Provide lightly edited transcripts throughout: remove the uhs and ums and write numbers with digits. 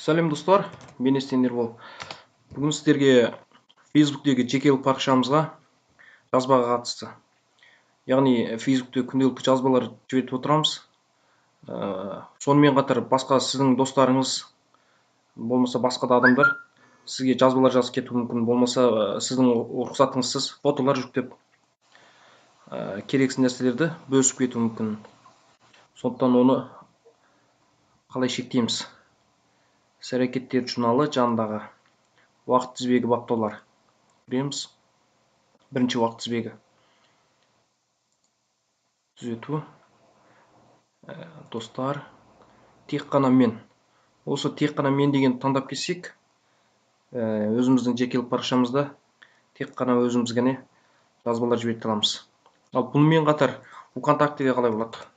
Сәлем достар, мен Естендер бол. Бүгін сіздерге Facebook'тегі жекелік парақшамызға жазбаға қатысты. Яғни Facebook'те күнделікті жазбалар жіберіп отырамыз. Сонымен қатар басқа сіздің достарыңыз, болмаса басқа да адамдар сізге жазбалар жазып кетуі мүмкін, болмаса сіздің рұқсатыңызсыз фотолар жүктеп керексіз нәрселерді бөлісіп кетуі мүмкін. Сондықтан оны қалай шектейміз? Іс-әрекеттер журналы жанындағы уақыт тізбегі баптаулар. Көреміз. Бірінші уақыт тізбегі. Түзету. Достар. Тек қана мен. Осы тек қана мен деген таңдап кетсек, өзіміздің жекелік парақшамызда тек қана өзіміз ғана жазбалар жіберіп аламыз. Ал бұнымен қатар ВКонтактеге қалай болады?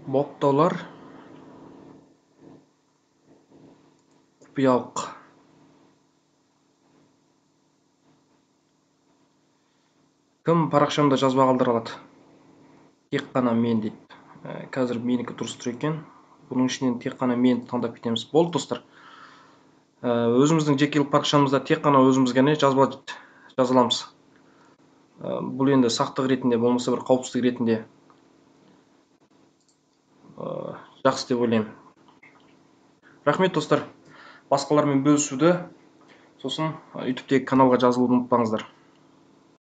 Баптаулар. Құпиялық. Кім парақшамда жазба қалдыра алады? Тек қана мен дейді. Қазір менікі дұрыс тұр екен. Бұның ішінен тек қана мен таңдап кетеміз. Болды достар. Өзіміздің жекелік парақшамызда тек қана өзіміз ғана жазба жаза аламыз. Бұл енді сақтық ретінде, болмаса бір қауіпсіздік ретінде жақсы деп ойлаймын. Рахмет достар. Басқалармен бөлісуді, сосын YouTube'тегі каналға жазылуды ұмытпаңыздар.